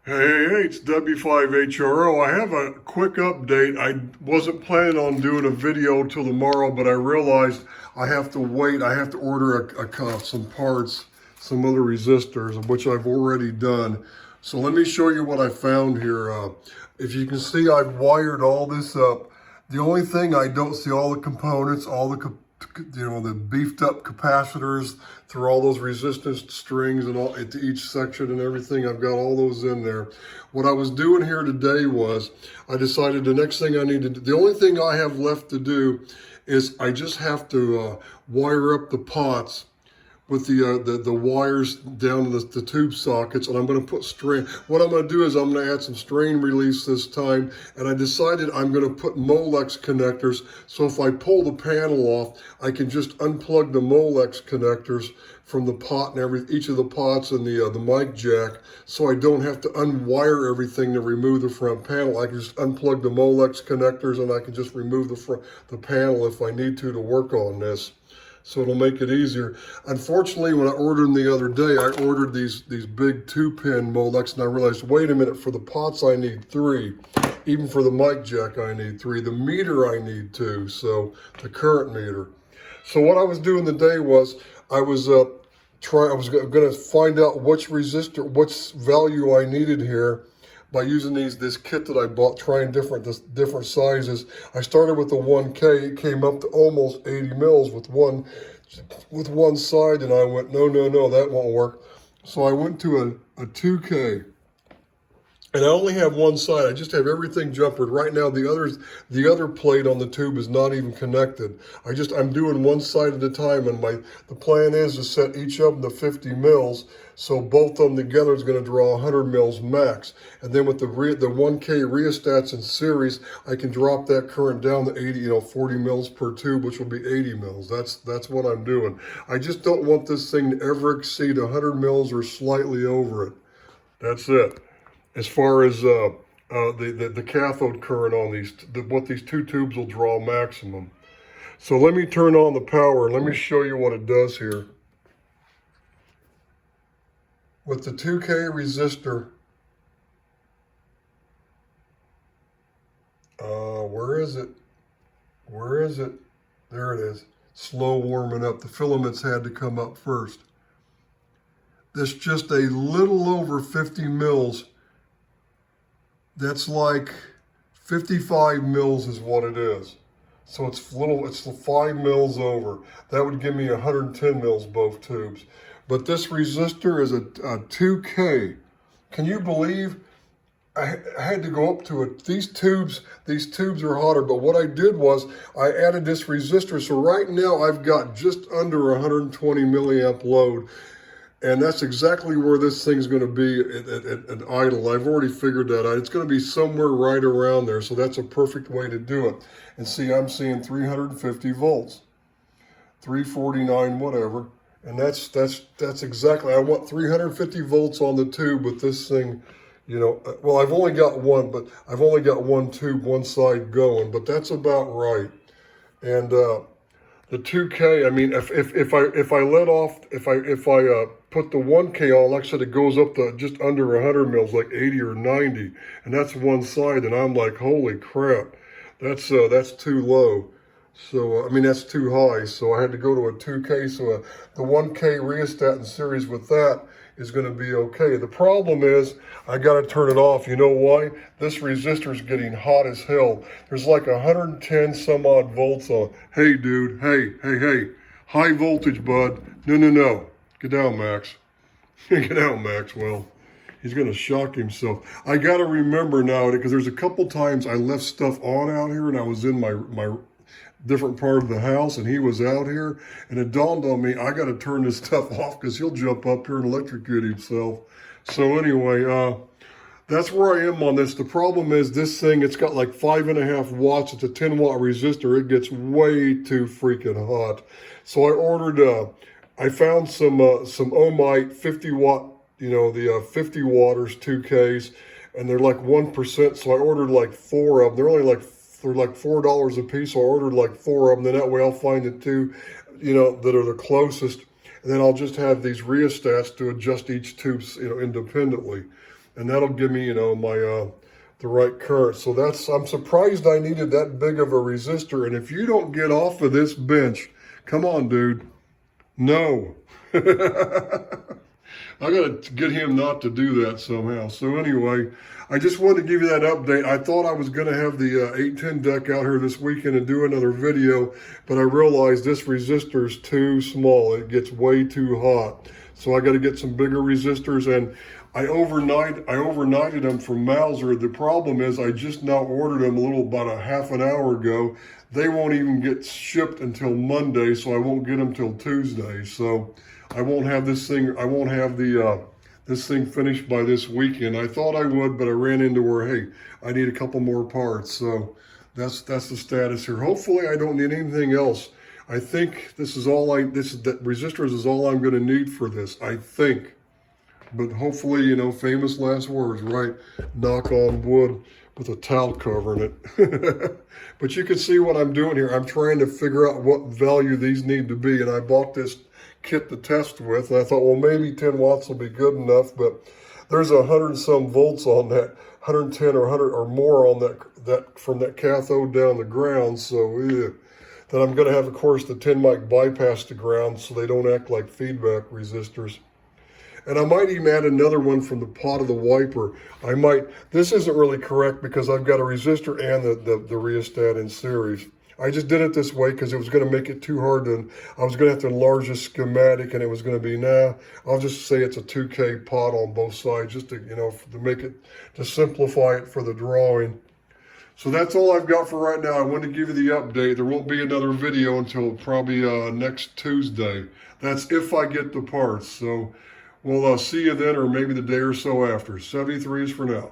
Hey, it's W5HRO. I have a quick update. I wasn't planning on doing a video till tomorrow, but I realized I have to wait. I have to order some parts, some other resistors, which I've already done. So let me show you what I found here. If you can see, I've wired all this up. The only thing I don't see all the components, all the the beefed up capacitors through all those resistance strings and all to each section and everything. I've got all those in there. What I was doing here today was I decided the next thing I need to do, the only thing I have left to do is I just have to wire up the pots with the wires down to the tube sockets, and I'm going to put strain. What I'm going to do is I'm going to add some strain release this time, and I decided I'm going to put Molex connectors, so if I pull the panel off, I can just unplug the Molex connectors from the pot and each of the pots and the mic jack, so I don't have to unwire everything to remove the front panel. I can just unplug the Molex connectors, and I can just remove the panel if I need to work on this. So it'll make it easier. Unfortunately, when I ordered them the other day, I ordered these big 2-pin Molex, and I realized, wait a minute, for the pots I need 3. Even for the mic jack I need 3. The meter I need 2, so the current meter. So what I was doing today was I was going to find out which resistor, which value I needed here by using this kit that I bought, trying different sizes. I started with the 1K, it came up to almost 80 mils with one side, and I went, no, that won't work. So I went to a 2K. And I only have one side. I just have everything jumpered. Right now, the other plate on the tube is not even connected. I'm doing one side at a time, and the plan is to set each of them to 50 mils, so both of them together is going to draw 100 mils max. And then with the 1K rheostats in series, I can drop that current down to 80, 40 mils per tube, which will be 80 mils. That's what I'm doing. I just don't want this thing to ever exceed 100 mils or slightly over it. That's it. As far as the cathode current on what these two tubes will draw maximum. So let me turn on the power and let me show you what it does here. With the 2K resistor, where is it? Where is it? There it is. Slow warming up. The filaments had to come up first. That's just a little over 50 mils. That's like 55 mils is what it is. So it's 5 mils over. That would give me 110 mils both tubes. But this resistor is a 2K. Can you believe I had to go up to it? These tubes are hotter, but what I did was I added this resistor. So right now I've got just under 120 milliamp load. And that's exactly where this thing's going to be at idle. I've already figured that out. It's going to be somewhere right around there. So that's a perfect way to do it. And see, I'm seeing 350 volts, 349, whatever. And that's exactly, I want 350 volts on the tube with this thing, well, I've only got one, but I've only got one tube, one side going, but that's about right. And, the 2K, I mean, if I put the 1K on, like I said, it goes up to just under 100 mils, like 80 or 90, and that's one side, and I'm like, holy crap, that's too low. So, I mean, that's too high, so I had to go to a 2K, so the 1K rheostat in series with that is going to be okay. The problem is I got to turn it off. You know why? This resistor is getting hot as hell. There's like 110 some odd volts on. Hey, dude. Hey. High voltage, bud. No. Get down, Max. Get down, Maxwell. He's going to shock himself. I got to remember now, because there's a couple times I left stuff on out here, and I was in my different part of the house, and he was out here, and it dawned on me, I got to turn this stuff off because he'll jump up here and electrocute himself. So anyway, that's where I am on this. The problem is this thing, it's got like 5.5 watts. It's a 10-watt resistor. It gets way too freaking hot. So I ordered, I found some Ohmite 50-watt, the 50 watters 2Ks, and they're like 1%. So I ordered like 4 of them. They're like $4 a piece, so I ordered like 4 of them. Then that way I'll find the 2, that are the closest. And then I'll just have these rheostats to adjust each tube, independently. and that'll give me, you know, my the right current. So I'm surprised I needed that big of a resistor. And if you don't get off of this bench, come on, dude. No. I got to get him not to do that somehow. So anyway, I just wanted to give you that update. I thought I was going to have the 810 deck out here this weekend and do another video, but I realized this resistor is too small. It gets way too hot. So I got to get some bigger resistors, and I overnighted them from Mauser. The problem is I just now ordered them about a half an hour ago. They won't even get shipped until Monday, so I won't get them till Tuesday. So I won't have this thing, this thing finished by this weekend. I thought I would, but I ran into where, hey, I need a couple more parts. So that's the status here. Hopefully I don't need anything else. I think that resistors is all I'm going to need for this, I think. But hopefully, you know, famous last words, right? Knock on wood with a towel covering it. But you can see what I'm doing here. I'm trying to figure out what value these need to be. And I bought this kit to test with. And I thought, well, maybe 10 watts will be good enough. But there's 100 and some volts on that, 110 or 100 or more on that from that cathode down the ground. So, yeah. Then I'm going to have, of course, the 10 mic bypass the ground so they don't act like feedback resistors. And I might even add another one from the pot of the wiper. This isn't really correct because I've got a resistor and the rheostat in series. I just did it this way because it was going to make it too hard I was going to have to enlarge this schematic, and it was going to be, I'll just say it's a 2K pot on both sides just to, you know, to simplify it for the drawing. So that's all I've got for right now. I wanted to give you the update. There won't be another video until probably next Tuesday. That's if I get the parts. So we'll see you then, or maybe the day or so after. 73 is for now.